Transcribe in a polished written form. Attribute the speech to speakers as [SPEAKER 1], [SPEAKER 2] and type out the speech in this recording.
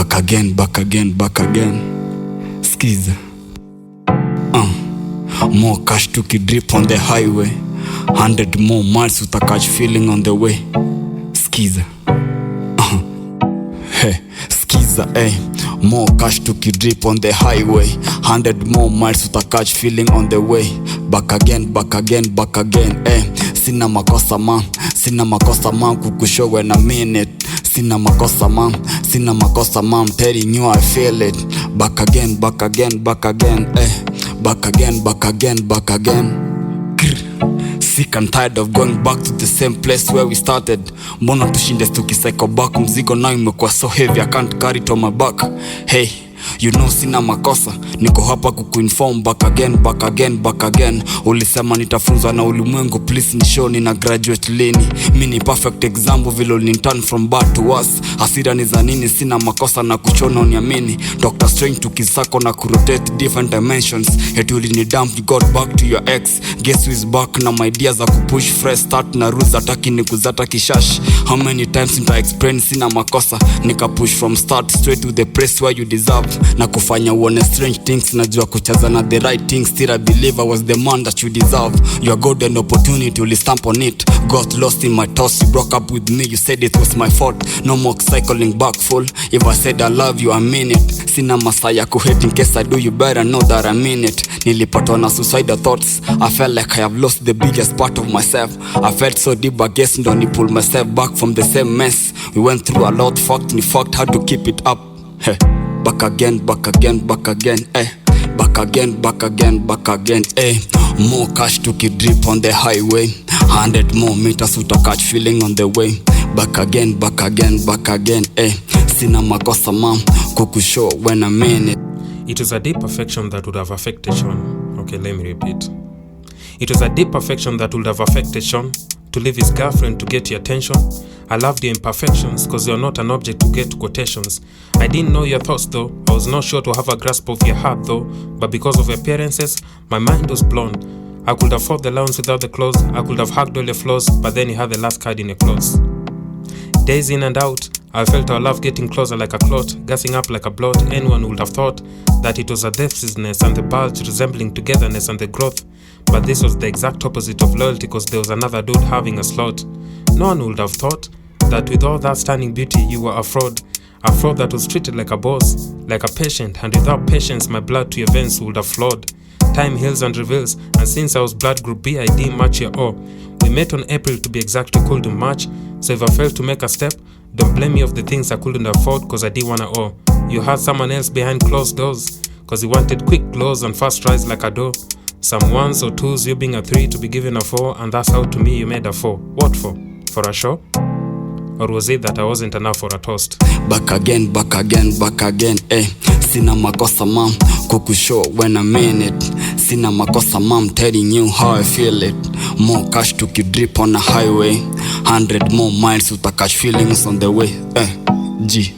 [SPEAKER 1] Back again, back again, back again. Skiza. More cash to drip on the highway. 100 more miles with a catch feeling on the way. Skiza. Hey, skiza, more cash to drip on the highway. 100 more miles with a catch feeling on the way. Back again, back again, back again, Sina makosa man, kukushow when I mean it. Sina makosa man, telling you I feel it. Back again, back again, back again, Back again, back again, back again. Sick and tired of going back to the same place where we started. Mbona tushinde tukiseko back, mzigo now imekuwa so heavy I can't carry it on my back. Hey, you know sina makosa, niko hapa kukuinform. Back again, back again, back again. Ulisema nitafunzwa na ulimwengu, please ni show nina graduate lini. Mini perfect example vile ulinturn from bad to worse. Hasira ni za nini, sina makosa na kuchona uniamini. Dr. Strange tukisako na kurotate different dimensions. Eti ulini dump, you got back to your ex. Guess who is back na my ideas za kupush fresh start na rules ataki ni kuzata kishash. How many times nita explain sina makosa, nika push from start straight to the place where you deserve. Na kufanya uone strange things, najua kuchaza na the right things. Still I believe I was the man that you deserve. Your golden opportunity, uli stamp on it. Got lost in my thoughts, you broke up with me, you said it was my fault. No more cycling back full. If I said I love you, I mean it. Sina masaya kuhate, in case I do you better know that I mean it. Nilipatwa na suicidal thoughts, I felt like I have lost the biggest part of myself. I felt so deep, I guess ndo ni pull myself back from the same mess. We went through a lot, fucked, had to keep it up. Hey. Back again, back again, back again, Back again, back again, back again, More cash to drip on the highway. 100 more meters with a catch feeling on the way. Back again, back again, back again, Sina makosa man, kukushow when I mean it.
[SPEAKER 2] It was a deep affection that would have affected Sean. Okay, let me repeat. It was a deep affection that would have affected Sean to leave his girlfriend to get your attention. I loved your imperfections, cause you're not an object to get quotations. I didn't know your thoughts though, I was not sure to have a grasp of your heart though. But because of appearances, my mind was blown. I could afford the lounge without the clothes, I could have hugged all your flaws, but then you had the last card in your clothes. Days in and out, I felt our love getting closer like a clot, gassing up like a bloat. Anyone would have thought that it was a depthness and the bulge resembling togetherness and the growth. But this was the exact opposite of loyalty, cause there was another dude having a slot. No one would have thought that with all that stunning beauty you were a fraud that was treated like a boss, like a patient, and without patience my blood to your veins would have flowed. Time heals and reveals, and since I was blood group B, I didn't match your O. We met on April to be exact, we couldn't match, so if I failed to make a step, don't blame me of the things I couldn't afford, cause I didn't wanna owe. You had someone else behind closed doors, cause you wanted quick glows and fast rise like a door. Some ones or twos, you being a 3 to be given a 4, and that's how to me you made a 4. What for? For a show? Or was it that I wasn't enough for a toast?
[SPEAKER 1] Back again, back again, back again, Sina makosa man, kukushow when I mean it. Sina makosa man, telling you how I feel it. More cash to drip on a highway. 100 more miles with a catch feelings on the way, G.